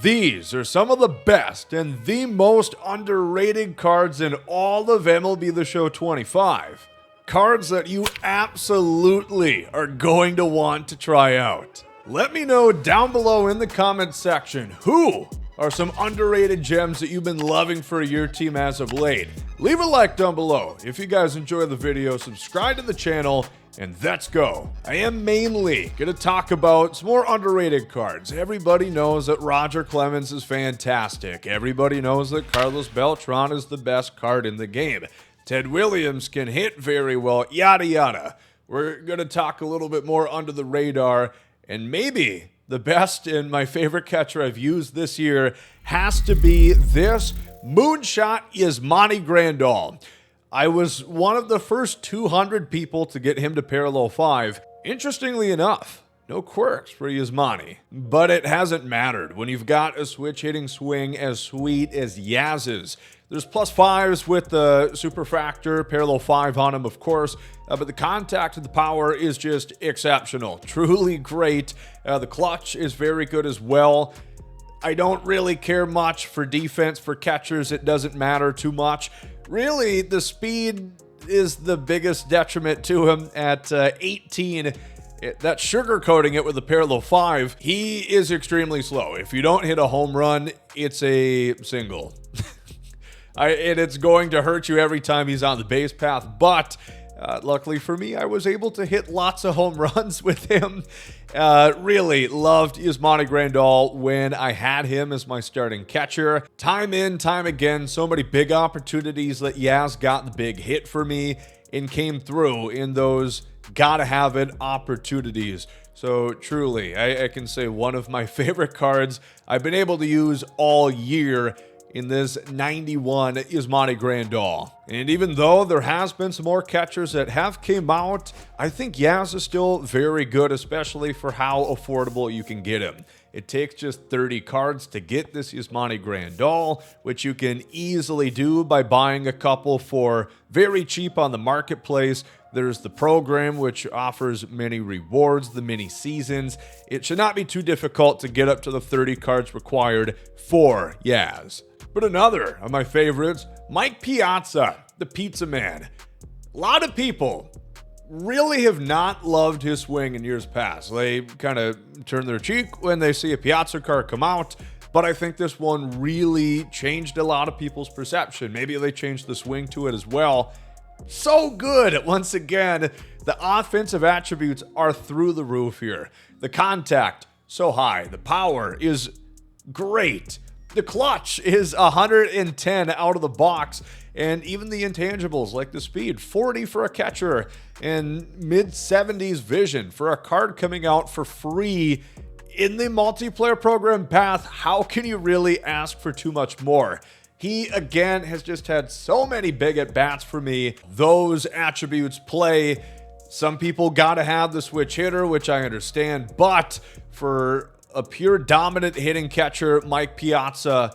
These are some of the best and the most underrated cards in all of MLB The Show 25. Cards that you absolutely are going to want to try out. Let me know down below in the comments section who are some underrated gems that you've been loving for your team as of late. Leave a like down below. If you guys enjoy the video, subscribe to the channel, and let's go. I am mainly going to talk about some more underrated cards. Everybody knows that Roger Clemens is fantastic. Everybody knows that Carlos Beltran is the best card in the game. Ted Williams can hit very well, yada yada. We're going to talk a little bit more under the radar, and maybe the best and my favorite catcher I've used this year has to be this Moonshot Yasmani Grandal. I was one of the first 200 people to get him to parallel 5. Interestingly enough, no quirks for Yasmani. But it hasn't mattered when you've got a switch hitting swing as sweet as Yaz's. There's +5s with the super factor, parallel 5 on him, of course, but the contact and the power is just exceptional. Truly great. The clutch is very good as well. I don't really care much for defense for catchers. It doesn't matter too much. Really, the speed is the biggest detriment to him at 18. That's sugarcoating it with a parallel 5. He is extremely slow. If you don't hit a home run, it's a single. And it's going to hurt you every time he's on the base path, but luckily for me, I was able to hit lots of home runs with him. Really loved Yasmani Grandal when I had him as my starting catcher. Time in, time again, so many big opportunities that Yaz got the big hit for me and came through in those gotta have it opportunities. So truly, I can say one of my favorite cards I've been able to use all year in this 91 Yasmani Grandal. And even though there has been some more catchers that have came out, I think Yaz is still very good, especially for how affordable you can get him. It takes just 30 cards to get this Yasmani Grandal, which you can easily do by buying a couple for very cheap on the marketplace. There's the program, which offers many rewards, the mini seasons. It should not be too difficult to get up to the 30 cards required for Yaz. But another of my favorites, Mike Piaza, the Pizza Man. A lot of people really have not loved his swing in years past. They kind of turn their cheek when they see a Piaza card come out, but I think this one really changed a lot of people's perception. Maybe they changed the swing to it as well. So good. Once again, the offensive attributes are through the roof here. The contact, so high. The power is great. The clutch is 110 out of the box, and even the intangibles like the speed, 40 for a catcher, and mid-70s vision for a card coming out for free in the multiplayer program path. How can you really ask for too much more? He, again, has just had so many big at-bats for me. Those attributes play. Some people gotta have the switch hitter, which I understand, but for a pure dominant hitting catcher, Mike Piaza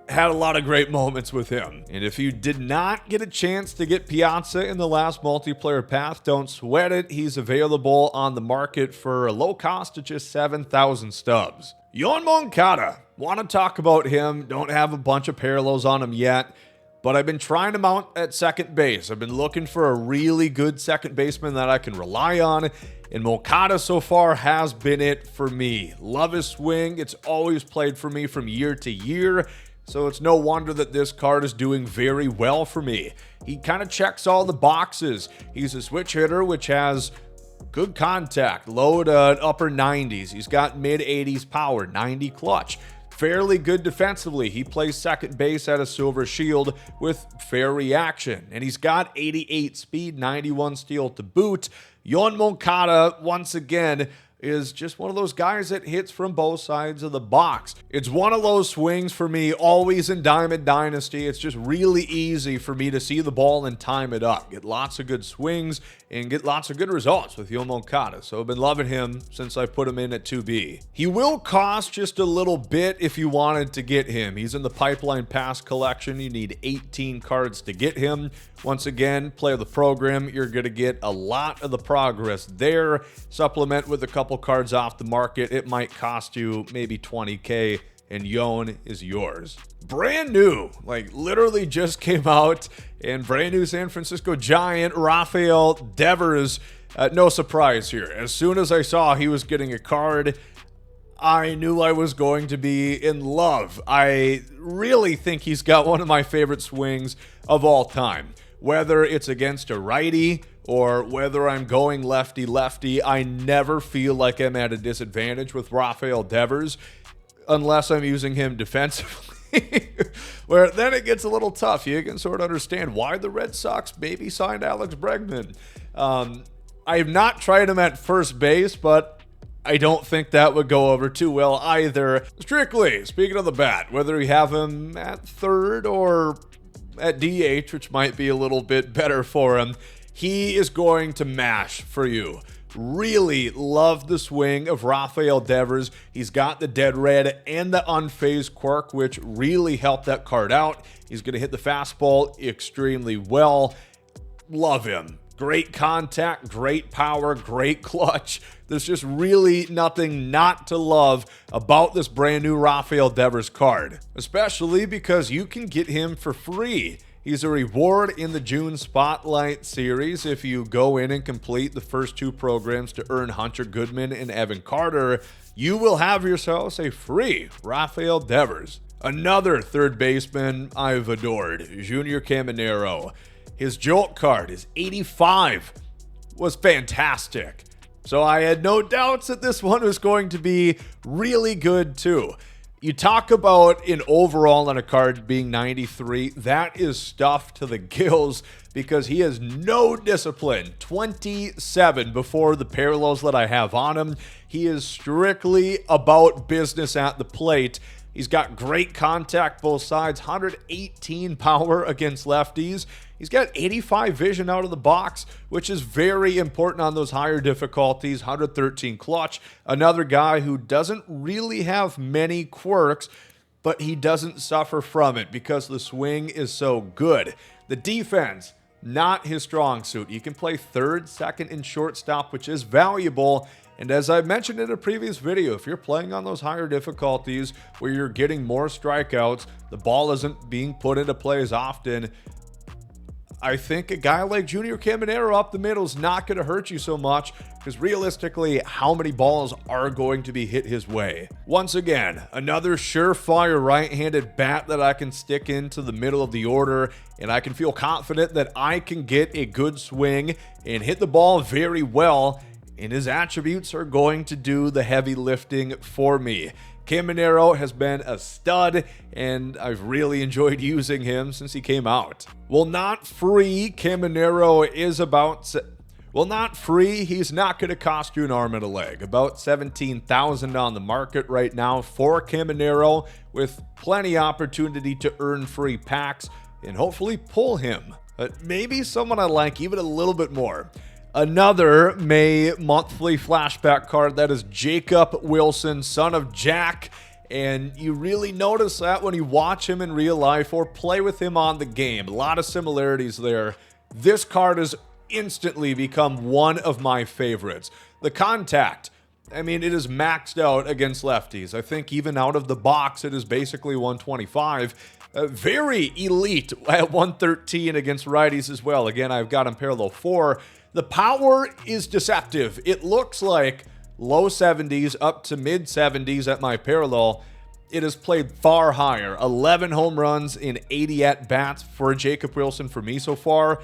had a lot of great moments with him. And if you did not get a chance to get Piaza in the last multiplayer path, don't sweat it. He's available on the market for a low cost of just 7,000 stubs. Yoan Moncada, want to talk about him. Don't have a bunch of parallels on him yet, but I've been trying him out at second base. I've been looking for a really good second baseman that I can rely on, and Moncada so far has been it for me. Love his swing. It's always played for me from year to year, so it's no wonder that this card is doing very well for me. He kind of checks all the boxes. He's a switch hitter, which has good contact, low to upper 90s. He's got mid-80s power, 90 clutch. Fairly good defensively. He plays second base at a Silver Shield with fair reaction. And he's got 88 speed, 91 steal to boot. Yoan Moncada, once again, is just one of those guys that hits from both sides of the box. It's one of those swings for me always in Diamond Dynasty. It's just really easy for me to see the ball and time it up. Get lots of good swings and get lots of good results with Yoan Moncada. So I've been loving him since I put him in at 2B. He will cost just a little bit if you wanted to get him. He's in the Pipeline Pass collection. You need 18 cards to get him. Once again, play the program. You're going to get a lot of the progress there. Supplement with a couple cards off the market. It might cost you maybe $20K and Yon is yours. Brand new, like literally just came out, and brand new San Francisco Giant Raphael Devers. No surprise here. As soon as I saw he was getting a card, I knew I was going to be in love. I really think he's got one of my favorite swings of all time. Whether it's against a righty or whether I'm going lefty-lefty, I never feel like I'm at a disadvantage with Raphael Devers unless I'm using him defensively, where then it gets a little tough. You can sort of understand why the Red Sox maybe signed Alex Bregman. I have not tried him at first base, but I don't think that would go over too well either. Strictly, speaking of the bat, whether you have him at third or at DH, which might be a little bit better for him, he is going to mash for you. Really love the swing of Raphael Devers. He's got the dead red and the unfazed quirk, which really helped that card out. He's going to hit the fastball extremely well. Love him. Great contact, great power, great clutch. There's just really nothing not to love about this brand new Raphael Devers card, especially because you can get him for free. He's a reward in the June Spotlight series if you go in and complete the first 2 programs to earn Hunter Goodman and Evan Carter. You will have yourselves a free Raphael Devers. Another third baseman I've adored, Junior Camero. His Jolt card, his 85, was fantastic. So I had no doubts that this one was going to be really good too. You talk about an overall on a card being 93, that is stuffed to the gills because he has no discipline. 27 before the parallels that I have on him. He is strictly about business at the plate. He's got great contact both sides, 118 power against lefties. He's got 85 vision out of the box, which is very important on those higher difficulties, 113 clutch. Another guy who doesn't really have many quirks, but he doesn't suffer from it because the swing is so good. The defense, not his strong suit. You can play third, second, and shortstop, which is valuable. And as I mentioned in a previous video, if you're playing on those higher difficulties where you're getting more strikeouts, the ball isn't being put into play as often, I think a guy like Junior Camero up the middle is not going to hurt you so much because realistically, how many balls are going to be hit his way? Once again, another surefire right-handed bat that I can stick into the middle of the order, and I can feel confident that I can get a good swing and hit the ball very well, and his attributes are going to do the heavy lifting for me. Camero has been a stud, and I've really enjoyed using him since he came out. While not free, Camero is about... Well, not free, he's not going to cost you an arm and a leg. About $17,000 on the market right now for Camero, with plenty opportunity to earn free packs and hopefully pull him. Maybe someone I like even a little bit more. Another May monthly flashback card, that is Jacob Wilson, son of Jack. And you really notice that when you watch him in real life or play with him on the game. A lot of similarities there. This card has instantly become one of my favorites. The contact, I mean, it is maxed out against lefties. I think even out of the box, it is basically 125. Very elite at 113 against righties as well. Again, I've got him parallel 4. The power is deceptive. It looks like low 70s up to mid 70s at my parallel. It has played far higher. 11 home runs in 80 at-bats for Jacob Wilson for me so far.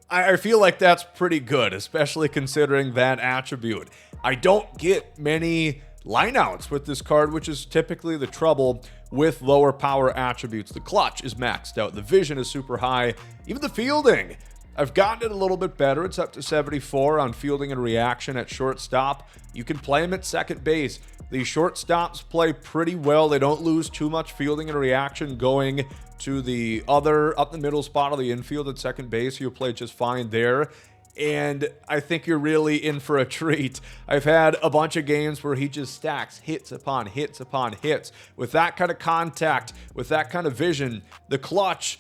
I feel like that's pretty good, especially considering that attribute. I don't get many lineouts with this card, which is typically the trouble with lower power attributes. The clutch is maxed out. The vision is super high. Even the fielding, I've gotten it a little bit better. It's up to 74 on fielding and reaction at shortstop. You can play him at second base. The shortstops play pretty well. They don't lose too much fielding and reaction going to the other up the middle spot of the infield at second base. You'll play just fine there. And I think you're really in for a treat. I've had a bunch of games where he just stacks hits upon hits upon hits. With that kind of contact, with that kind of vision, the clutch,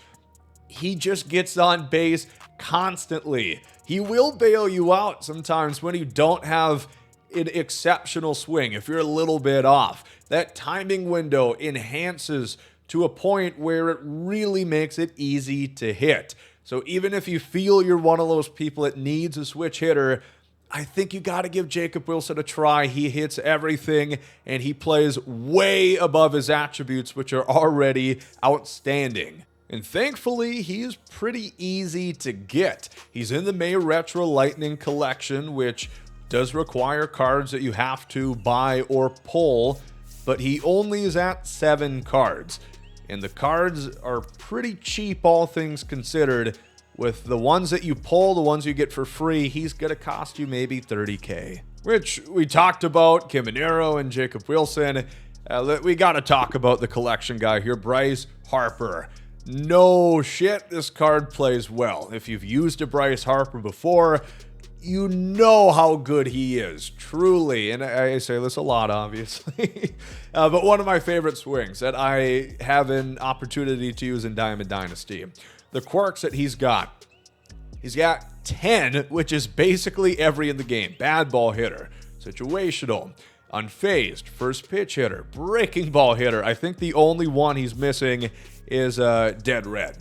he just gets on base constantly. He will bail you out sometimes when you don't have an exceptional swing, if you're a little bit off. That timing window enhances to a point where it really makes it easy to hit. So even if you feel you're one of those people that needs a switch hitter, I think you got to give Jacob Wilson a try. He hits everything, and he plays way above his attributes, which are already outstanding. And thankfully, he's pretty easy to get. He's in the May Retro Lightning collection, which does require cards that you have to buy or pull, but he only is at 7 cards. And the cards are pretty cheap, all things considered. With the ones that you pull, the ones you get for free, he's going to cost you maybe $30K. Which we talked about, Camero and Jacob Wilson. We got to talk about the collection guy here, Bryce Harper. No shit, this card plays well. If you've used a Bryce Harper before, you know how good he is, truly. And I say this a lot, obviously. But one of my favorite swings that I have an opportunity to use in Diamond Dynasty. The quirks that he's got 10, which is basically every in the game. Bad ball hitter, situational, unfazed, first pitch hitter, breaking ball hitter. I think the only one he's missing is dead red.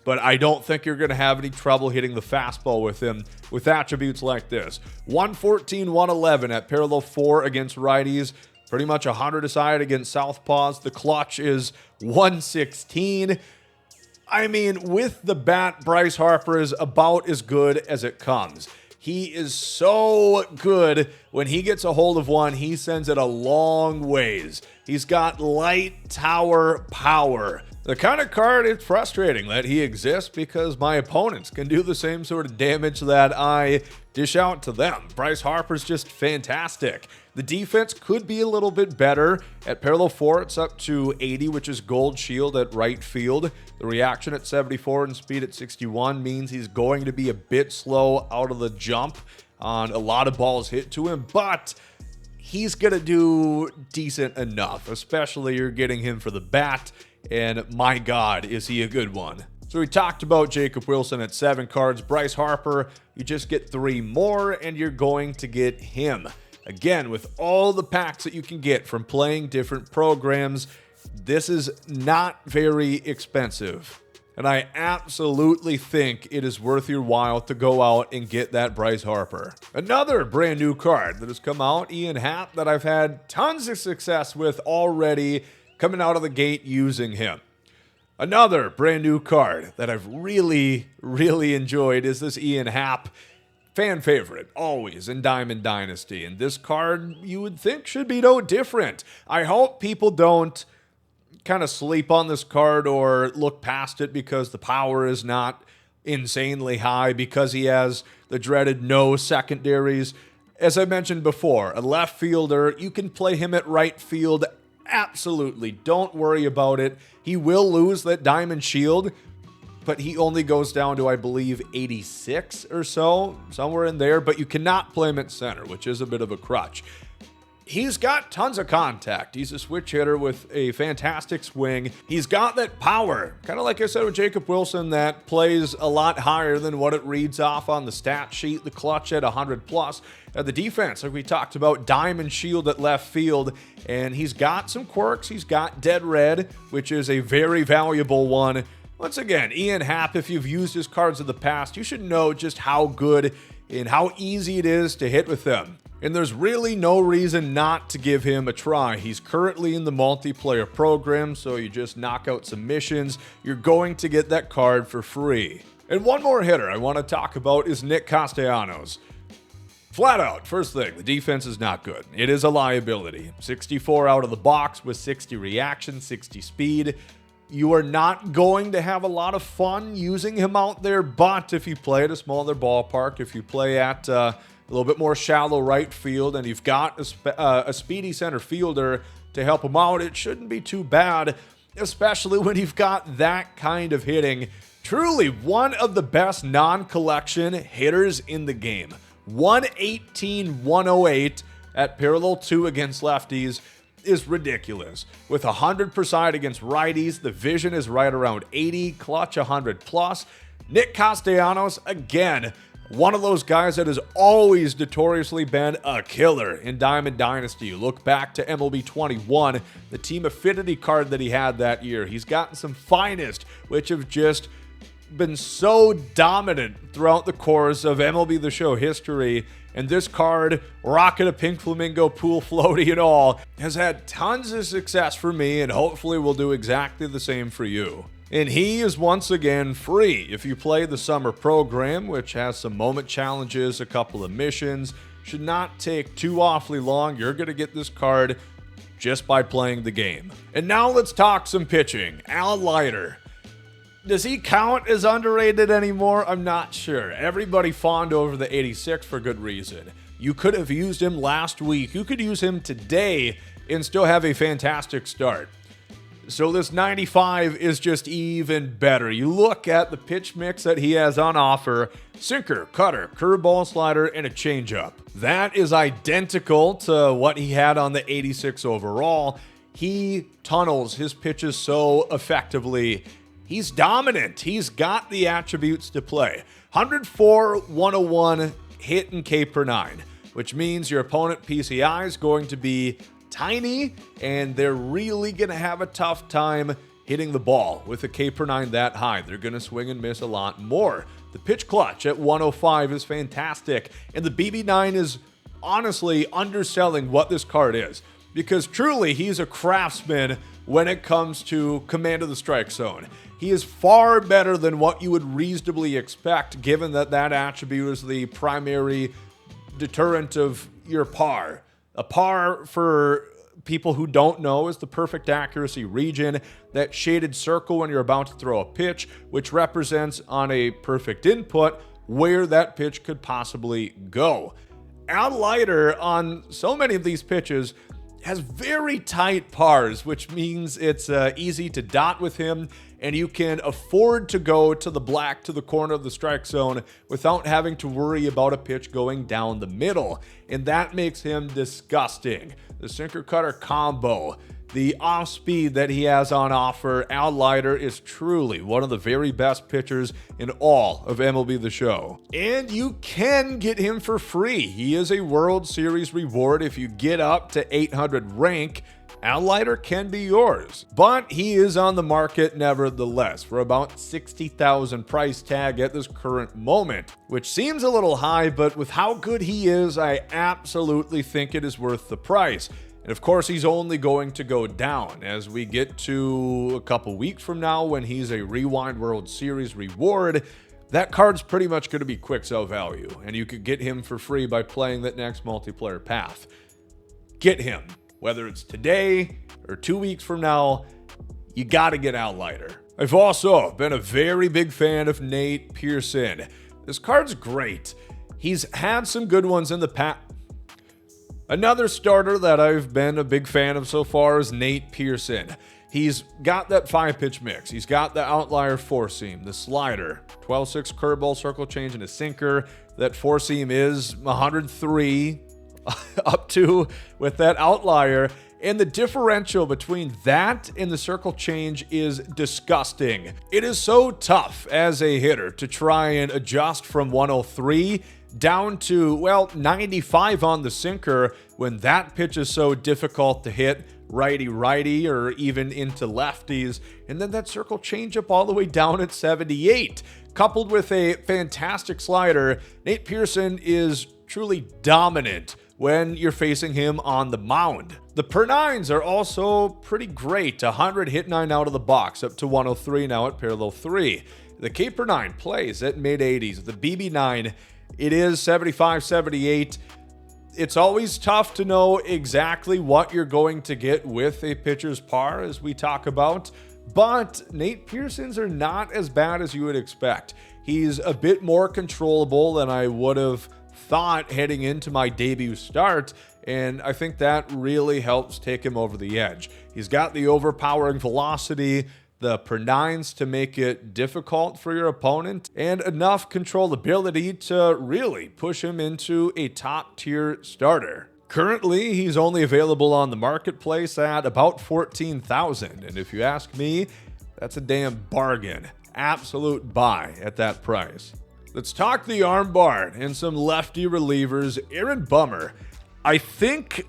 But I don't think you're going to have any trouble hitting the fastball with him with attributes like this. 114, 111 at parallel 4 against righties. Pretty much 100 aside against southpaws. The clutch is 116. I mean, with the bat, Bryce Harper is about as good as it comes. He is so good. When he gets a hold of one, he sends it a long ways. He's got light tower power. The kind of card, it's frustrating that he exists because my opponents can do the same sort of damage that I dish out to them. Bryce Harper's just fantastic. The defense could be a little bit better. At parallel 4, it's up to 80, which is gold shield at right field. The reaction at 74 and speed at 61 means he's going to be a bit slow out of the jump on a lot of balls hit to him, but he's going to do decent enough, especially you're getting him for the bat, and my God, is he a good one. So we talked about Jacob Wilson at 7 cards. Bryce Harper, you just get 3 more, and you're going to get him. Again, with all the packs that you can get from playing different programs, this is not very expensive. And I absolutely think it is worth your while to go out and get that Bryce Harper. Another brand new card that has come out, Ian Happ, that I've had tons of success with already coming out of the gate using him. Another brand new card that I've really enjoyed is this Ian Happ. Fan favorite, always, in Diamond Dynasty. And this card, you would think, should be no different. I hope people don't kind of sleep on this card or look past it because the power is not insanely high, because he has the dreaded no secondaries. As I mentioned before, a left fielder, you can play him at right field. Absolutely, don't worry about it. He will lose that diamond shield, but he only goes down to, I believe, 86 or so, somewhere in there. But you cannot play him at center, which is a bit of a crutch. He's got tons of contact. He's a switch hitter with a fantastic swing. He's got that power, kind of like I said with Jacob Wilson, that plays a lot higher than what it reads off on the stat sheet. The clutch at 100 plus. The defense, like we talked about, diamond shield at left field. And he's got some quirks. He's got dead red, which is a very valuable one. Once again, Ian Happ, if you've used his cards in the past, you should know just how good and how easy it is to hit with them. And there's really no reason not to give him a try. He's currently in the multiplayer program, so you just knock out some missions. You're going to get that card for free. And one more hitter I want to talk about is Nick Costanos. Flat out, first thing, the defense is not good. It is a liability. 64 out of the box with 60 reaction, 60 speed. You are not going to have a lot of fun using him out there, but if you play at a smaller ballpark, if you play at a little bit more shallow right field, and you've got a speedy center fielder to help him out, it shouldn't be too bad, especially when you've got that kind of hitting. Truly one of the best non-collection hitters in the game. 118, 108 at parallel 2 against lefties is ridiculous. With 100% against righties, the vision is right around 80, clutch 100 plus. Nick Costanos, again, One of those guys that has always notoriously been a killer in Diamond Dynasty. Look back to MLB 21, the team affinity card that he had that year. He's gotten some finest, which have just been so dominant throughout the course of MLB The Show history. And this card, rocking a pink flamingo pool floaty and all, has had tons of success for me and hopefully will do exactly the same for you. And he is once again free if you play the summer program, which has some moment challenges, a couple of missions. Should not take too awfully long. You're going to get this card just by playing the game. And now let's talk some pitching. Al Leiter. Does he count as underrated anymore? I'm not sure. Everybody fawned over the 86 for good reason. You could have used him last week. You could use him today and still have a fantastic start. So this 95 is just even better. You look at the pitch mix that he has on offer: sinker, cutter, curveball, slider, and a changeup. That is identical to what he had on the 86 overall. He tunnels his pitches so effectively. He's dominant. He's got the attributes to play. 104, 101 hit and K per 9, which means your opponent PCI is going to be tiny, and they're really going to have a tough time hitting the ball with a K per 9 that high. They're going to swing and miss a lot more. The pitch clutch at 105 is fantastic, and the BB9 is honestly underselling what this card is, because truly he's a craftsman when it comes to command of the strike zone. He is far better than what you would reasonably expect, given that that attribute is the primary deterrent of your par. A par, for people who don't know, is the perfect accuracy region, that shaded circle when you're about to throw a pitch, which represents on a perfect input where that pitch could possibly go. Al Leiter, on so many of these pitches, has very tight pars, which means it's easy to dot with him, and you can afford to go to the black, to the corner of the strike zone, without having to worry about a pitch going down the middle. And that makes him disgusting. The sinker-cutter combo, the off-speed that he has on offer, Al Leiter is truly one of the very best pitchers in all of MLB The Show. And you can get him for free. He is a World Series reward. If you get up to 800 rank, Al Leiter can be yours. But he is on the market nevertheless for about 60,000 price tag at this current moment, which seems a little high, but with how good he is, I absolutely think it is worth the price. And of course, he's only going to go down as we get to a couple weeks from now when he's a Rewind World Series reward. That card's pretty much going to be quick sell value, and you could get him for free by playing that next multiplayer path. Get him. Whether it's today or 2 weeks from now, you got to get Al Leiter. I've also been a very big fan of Nate Pearson. This card's great. He's had some good ones in the past. Another starter that I've been a big fan of so far is Nate Pearson. He's got that 5-pitch mix. He's got the outlier 4-seam, the slider, 12-6 curveball, circle change, and a sinker. That 4-seam is 103 up to with that outlier, and the differential between that and the circle change is disgusting. It is so tough as a hitter to try and adjust from 103 down to, well, 95 on the sinker when that pitch is so difficult to hit righty-righty or even into lefties, and then that circle change up all the way down at 78. Coupled with a fantastic slider, Nate Pearson is truly dominant when you're facing him on the mound. The per 9s are also pretty great. 100 hit 9 out of the box, up to 103 now at parallel 3. The K per 9 plays at mid-80s. The BB9, it is 75, 78. It's always tough to know exactly what you're going to get with a pitcher's par, as we talk about, but Nate Pearson's are not as bad as you would expect. He's a bit more controllable than I would have thought heading into my debut start, and I think that really helps take him over the edge. He's got the overpowering velocity, the per 9s to make it difficult for your opponent, and enough controllability to really push him into a top tier starter. Currently, he's only available on the marketplace at about 14,000, and if you ask me, that's a damn bargain. Absolute buy at that price. Let's talk the armbar and some lefty relievers. Aaron Bummer, I think,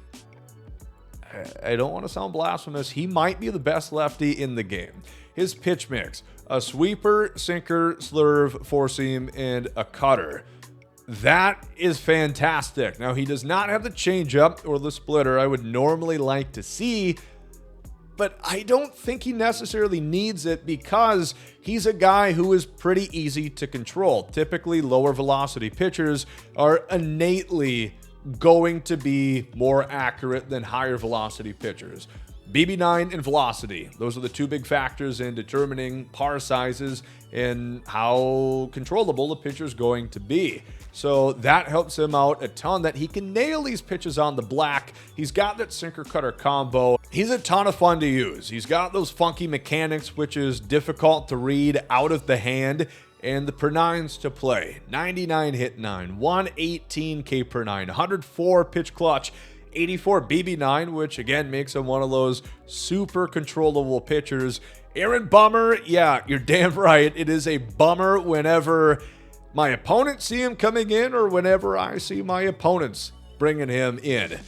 I don't want to sound blasphemous, he might be the best lefty in the game. His pitch mix, a sweeper, sinker, slurve, four-seam, and a cutter. That is fantastic. Now, he does not have the changeup or the splitter I would normally like to see, but I don't think he necessarily needs it because he's a guy who is pretty easy to control. Typically, lower velocity pitchers are innately going to be more accurate than higher velocity pitchers. BB9 and velocity, those are the two big factors in determining par sizes and how controllable the pitcher is going to be. So that helps him out a ton, that he can nail these pitches on the black. He's got that sinker cutter combo. He's a ton of fun to use. He's got those funky mechanics, which is difficult to read out of the hand, and the per nines to play. 99 hit 9, 118 K per 9, 104 pitch clutch, 84 BB9, which again makes him one of those super controllable pitchers. Aaron Bummer, yeah, you're damn right. It is a bummer whenever my opponents see him coming in or whenever I see my opponents bringing him in.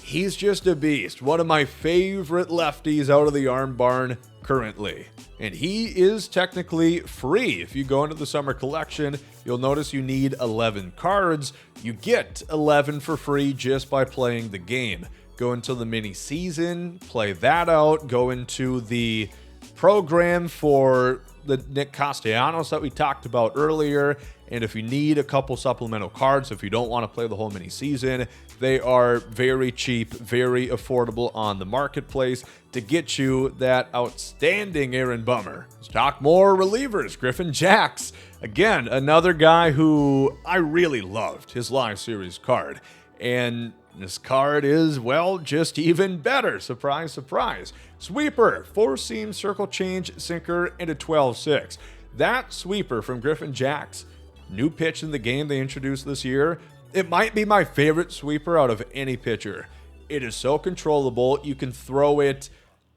He's just a beast. One of my favorite lefties out of the arm barn currently. And he is technically free. If you go into the summer collection, you'll notice you need 11 cards. You get 11 for free just by playing the game. Go into the mini season, play that out, go into the program for the Nick Costanos that we talked about earlier. And if you need a couple supplemental cards, if you don't want to play the whole mini season, they are very cheap, very affordable on the marketplace to get you that outstanding Aaron Bummer. Let's talk more relievers. Griffin Jax, again, another guy who I really loved his live series card. And this card is, well, just even better. Surprise, surprise. Sweeper, four-seam, circle change, sinker, and a 12-6. That sweeper from Griffin Jax, new pitch in the game they introduced this year, it might be my favorite sweeper out of any pitcher. It is so controllable. You can throw it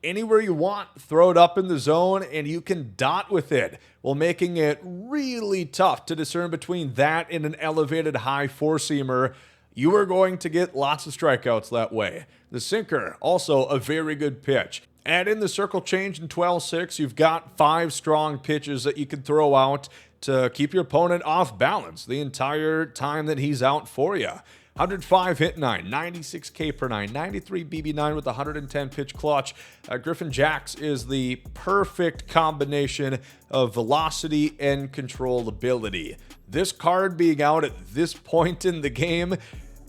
anywhere you want, throw it up in the zone, and you can dot with it, while making it really tough to discern between that and an elevated high four-seamer. You are going to get lots of strikeouts that way. The sinker, also a very good pitch. Add in the circle change and 12-6, you've got 5 strong pitches that you can throw out to keep your opponent off balance the entire time that he's out for you. 105 hit 9, 96 K per 9, 93 BB9 with 110 pitch clutch. Griffin Jax is the perfect combination of velocity and controllability. This card being out at this point in the game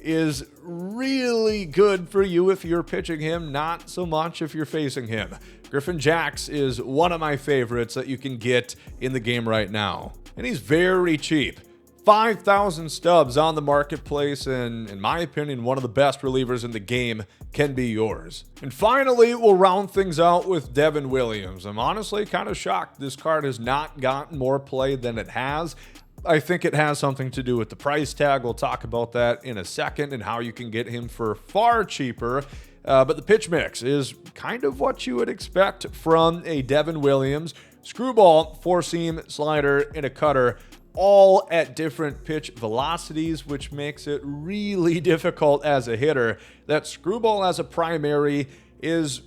is really good for you if you're pitching him, not so much if you're facing him. Griffin Jax is one of my favorites that you can get in the game right now. And he's very cheap. 5,000 stubs on the marketplace, and in my opinion, one of the best relievers in the game can be yours. And finally, we'll round things out with Devin Williams. I'm honestly kind of shocked this card has not gotten more play than it has. I think it has something to do with the price tag. We'll talk about that in a second and how you can get him for far cheaper. But the pitch mix is kind of what you would expect from a Devin Williams. Screwball, four-seam, slider, and a cutter, all at different pitch velocities, which makes it really difficult as a hitter. That screwball as a primary is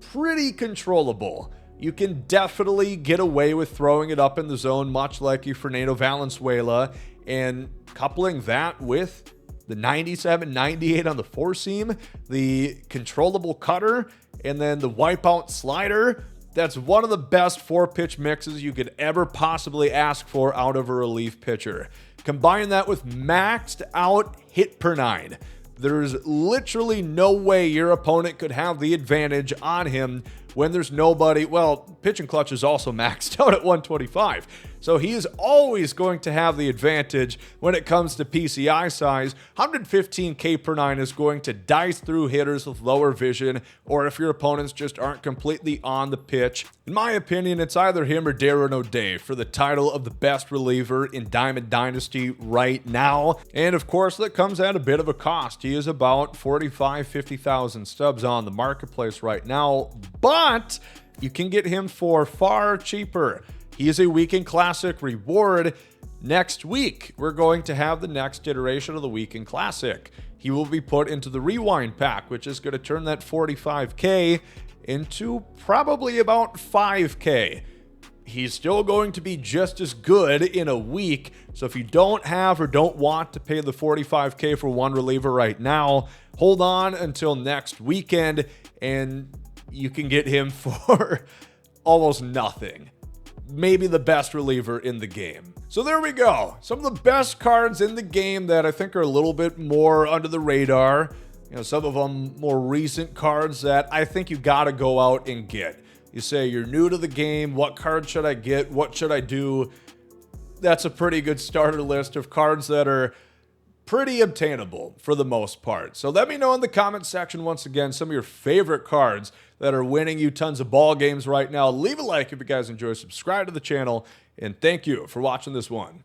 pretty controllable. You can definitely get away with throwing it up in the zone, much like your Fernando Valenzuela, and coupling that with the 97, 98 on the four-seam, the controllable cutter, and then the wipeout slider. That's one of the best four-pitch mixes you could ever possibly ask for out of a relief pitcher. Combine that with maxed out hit per 9. There's literally no way your opponent could have the advantage on him when there's nobody. Well, pitch and clutch is also maxed out at 125. So he is always going to have the advantage when it comes to PCI size. 115 K per 9 is going to dice through hitters with lower vision, or if your opponents just aren't completely on the pitch. In my opinion, it's either him or Darren O'Day for the title of the best reliever in Diamond Dynasty right now. And of course, that comes at a bit of a cost. He is about 45,000, 50,000 stubs on the marketplace right now, but you can get him for far cheaper. He is a Weekend Classic reward. Next week, we're going to have the next iteration of the Weekend Classic. He will be put into the Rewind pack, which is going to turn that 45K into probably about 5K. He's still going to be just as good in a week, so if you don't have or don't want to pay the 45K for one reliever right now, hold on until next weekend, and you can get him for almost nothing. Maybe the best reliever in the game. So there we go. Some of the best cards in the game that I think are a little bit more under the radar. Some of them more recent cards that I think you got to go out and get. You say you're new to the game, what card should I get? What should I do? That's a pretty good starter list of cards that are pretty obtainable for the most part. So let me know in the comment section once again some of your favorite cards that are winning you tons of ball games right now. Leave a like if you guys enjoy, subscribe to the channel, and thank you for watching this one.